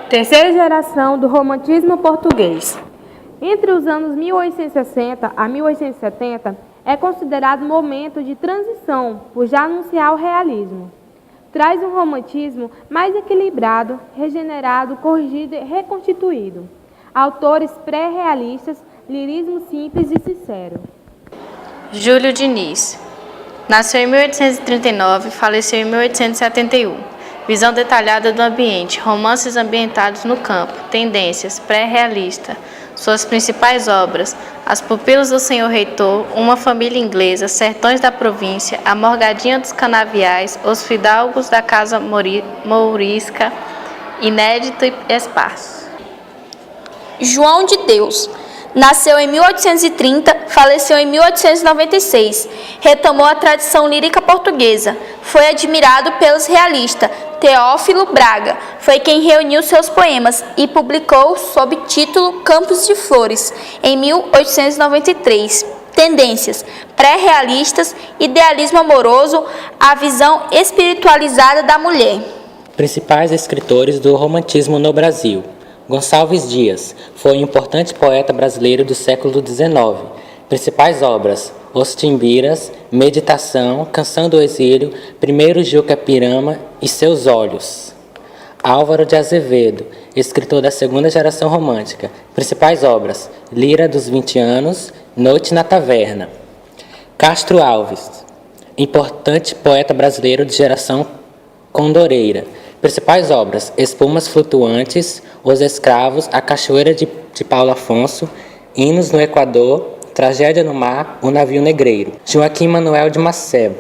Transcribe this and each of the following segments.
Terceira geração do romantismo português. Entre os anos 1860 a 1870, é considerado um momento de transição, por já anunciar o realismo. Traz um romantismo mais equilibrado, regenerado, corrigido e reconstituído. Autores pré-realistas, lirismo simples e sincero. Júlio Diniz. Nasceu em 1839 e faleceu em 1871. Visão detalhada do ambiente, romances ambientados no campo, tendências, pré-realista. Suas principais obras: As Pupilas do Senhor Reitor, Uma Família Inglesa, Sertões da Província, A Morgadinha dos Canaviais, Os Fidalgos da Casa Mourisca, Inédito e Esparso. João de Deus. Nasceu em 1830, faleceu em 1896. Retomou a tradição lírica portuguesa. Foi admirado pelos realistas. Teófilo Braga foi quem reuniu seus poemas e publicou sob título Campos de Flores, em 1893. Tendências: pré-realistas, idealismo amoroso, a visão espiritualizada da mulher. Principais escritores do romantismo no Brasil. Gonçalves Dias foi um importante poeta brasileiro do século XIX. Principais obras: Os Timbiras, Meditação, Canção do Exílio, Primeiro Juca Pirama e Seus Olhos. Álvaro de Azevedo, escritor da segunda geração romântica. Principais obras: Lira dos 20 anos, Noite na Taverna. Castro Alves, importante poeta brasileiro de geração condoreira. Principais obras: Espumas Flutuantes, Os Escravos, A Cachoeira de Paulo Afonso, Hinos no Equador, Tragédia no Mar, O Navio Negreiro. Joaquim Manuel de Macedo.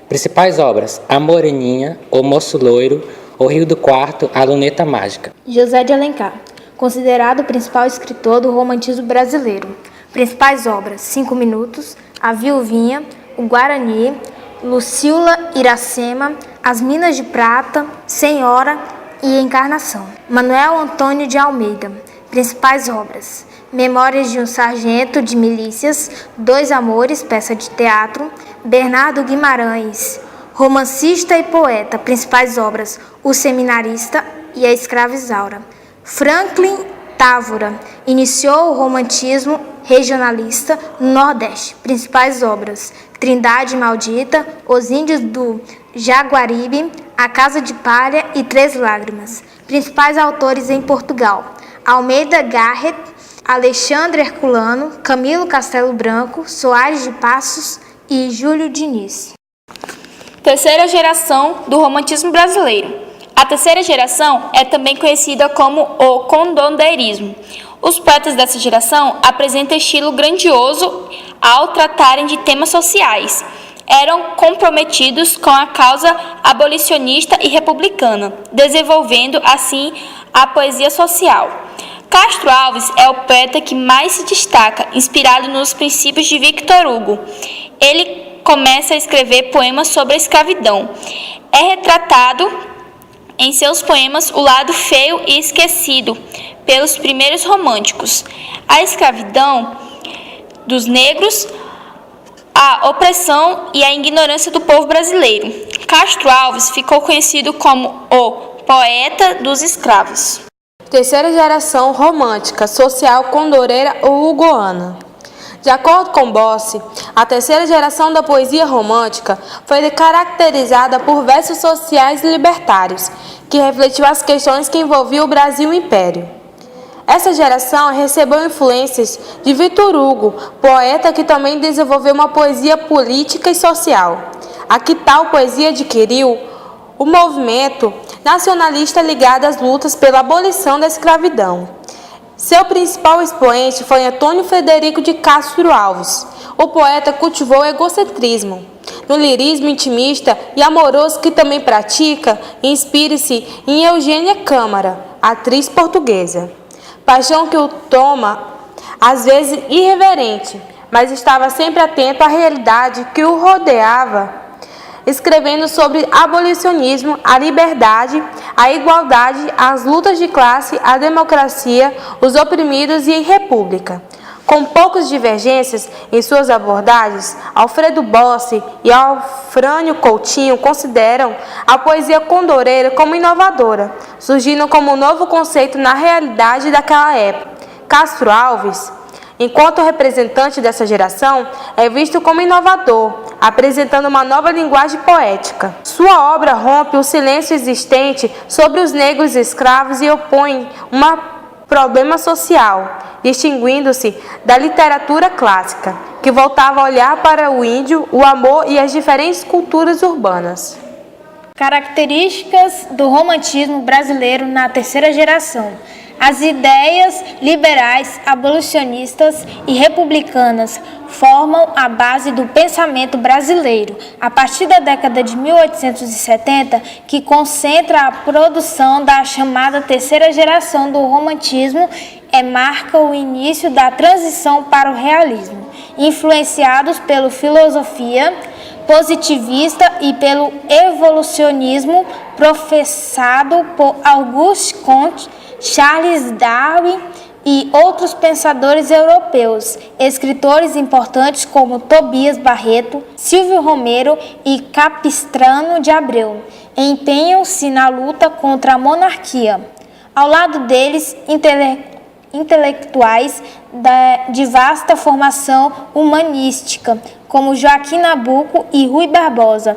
Principais obras: A Moreninha, O Moço Loiro, O Rio do Quarto, A Luneta Mágica. José de Alencar, considerado o principal escritor do romantismo brasileiro. Principais obras: 5 Minutos, A Viuvinha, O Guarani, Lucília Iracema, As Minas de Prata, Senhora e Encarnação. Manuel Antônio de Almeida. Principais obras: Memórias de um Sargento de Milícias, Dois Amores, peça de teatro. Bernardo Guimarães, romancista e poeta. Principais obras: O Seminarista e A Escrava Isaura. Franklin Távora iniciou o romantismo regionalista no Nordeste. Principais obras: Trindade Maldita, Os Índios do Jaguaribe, A Casa de Palha e Três Lágrimas. Principais autores em Portugal: Almeida Garrett, Alexandre Herculano, Camilo Castelo Branco, Soares de Passos e Júlio Diniz. Terceira geração do romantismo brasileiro. A terceira geração é também conhecida como o condoteirismo. Os poetas dessa geração apresentam estilo grandioso ao tratarem de temas sociais. Eram comprometidos com a causa abolicionista e republicana, desenvolvendo assim a poesia social. Castro Alves é o poeta que mais se destaca, inspirado nos princípios de Victor Hugo. Ele começa a escrever poemas sobre a escravidão. É retratado em seus poemas o lado feio e esquecido pelos primeiros românticos, a escravidão dos negros, a opressão e a ignorância do povo brasileiro. Castro Alves ficou conhecido como o poeta dos escravos. Terceira geração romântica, social, condoreira ou hugoana. De acordo com Bossi, a terceira geração da poesia romântica foi caracterizada por versos sociais e libertários, que refletiu as questões que envolviam o Brasil e o Império. Essa geração recebeu influências de Victor Hugo, poeta que também desenvolveu uma poesia política e social. A que tal poesia adquiriu o movimento nacionalista ligado às lutas pela abolição da escravidão. Seu principal expoente foi Antônio Frederico de Castro Alves. O poeta cultivou o egocentrismo. No lirismo intimista e amoroso que também pratica, inspire-se em Eugênia Câmara, atriz portuguesa. Paixão que o toma, às vezes irreverente, mas estava sempre atento à realidade que o rodeava, escrevendo sobre abolicionismo, a liberdade, a igualdade, as lutas de classe, a democracia, os oprimidos e a república. Com poucas divergências em suas abordagens, Alfredo Bossi e Alfrânio Coutinho consideram a poesia condoreira como inovadora, surgindo como um novo conceito na realidade daquela época. Castro Alves, enquanto representante dessa geração, é visto como inovador, apresentando uma nova linguagem poética. Sua obra rompe o silêncio existente sobre os negros escravos e opõe um problema social, distinguindo-se da literatura clássica, que voltava a olhar para o índio, o amor e as diferentes culturas urbanas. Características do romantismo brasileiro na terceira geração. As ideias liberais, abolicionistas e republicanas formam a base do pensamento brasileiro, a partir da década de 1870, que concentra a produção da chamada terceira geração do romantismo marca o início da transição para o realismo, influenciados pela filosofia positivista e pelo evolucionismo professado por Auguste Comte, Charles Darwin e outros pensadores europeus. Escritores importantes como Tobias Barreto, Silvio Romero e Capistrano de Abreu empenham-se na luta contra a monarquia. Ao lado deles, intelectuais de vasta formação humanística, como Joaquim Nabuco e Rui Barbosa.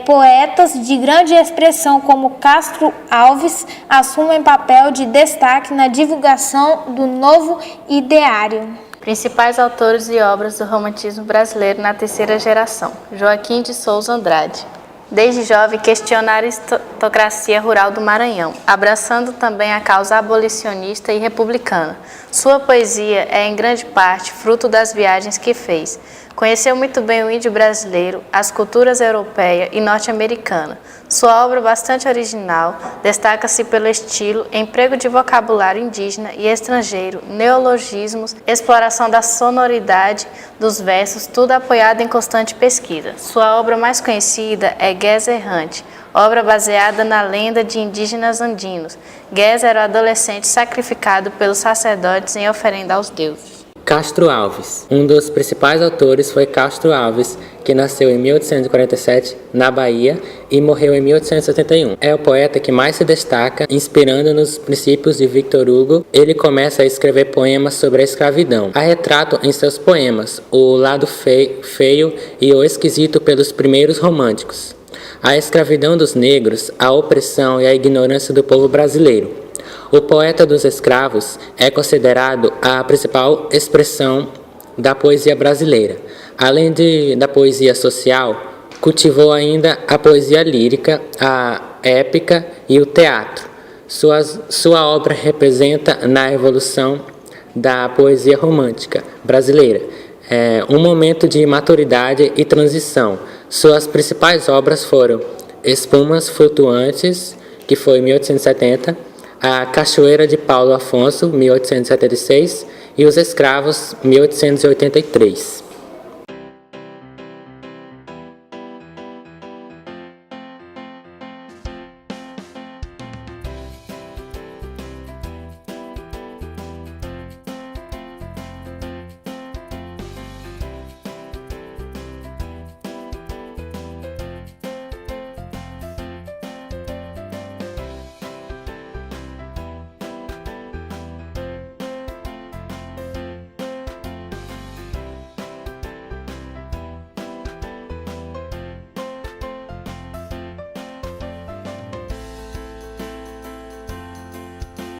Poetas de grande expressão como Castro Alves assumem papel de destaque na divulgação do novo ideário. Principais autores e obras do romantismo brasileiro na terceira geração. Joaquim de Souza Andrade. Desde jovem, questiona a aristocracia rural do Maranhão, abraçando também a causa abolicionista e republicana. Sua poesia é, em grande parte, fruto das viagens que fez. Conheceu muito bem o índio brasileiro, as culturas europeia e norte-americana. Sua obra, bastante original, destaca-se pelo estilo, emprego de vocabulário indígena e estrangeiro, neologismos, exploração da sonoridade dos versos, tudo apoiado em constante pesquisa. Sua obra mais conhecida é Gués Errante, obra baseada na lenda de indígenas andinos. Gués era o adolescente sacrificado pelos sacerdotes em oferenda aos deuses. Castro Alves. Um dos principais autores foi Castro Alves, que nasceu em 1847 na Bahia e morreu em 1871. É o poeta que mais se destaca, inspirando nos princípios de Victor Hugo. Ele começa a escrever poemas sobre a escravidão. Há retrato em seus poemas o lado feio e o esquisito pelos primeiros românticos, a escravidão dos negros, a opressão e a ignorância do povo brasileiro. O poeta dos escravos é considerado a principal expressão da poesia brasileira. Além da poesia social, cultivou ainda a poesia lírica, a épica e o teatro. Sua obra representa na evolução da poesia romântica brasileira, um momento de maturidade e transição. Suas principais obras foram Espumas Flutuantes, que foi em 1870, A Cachoeira de Paulo Afonso, 1876, e Os Escravos, 1883.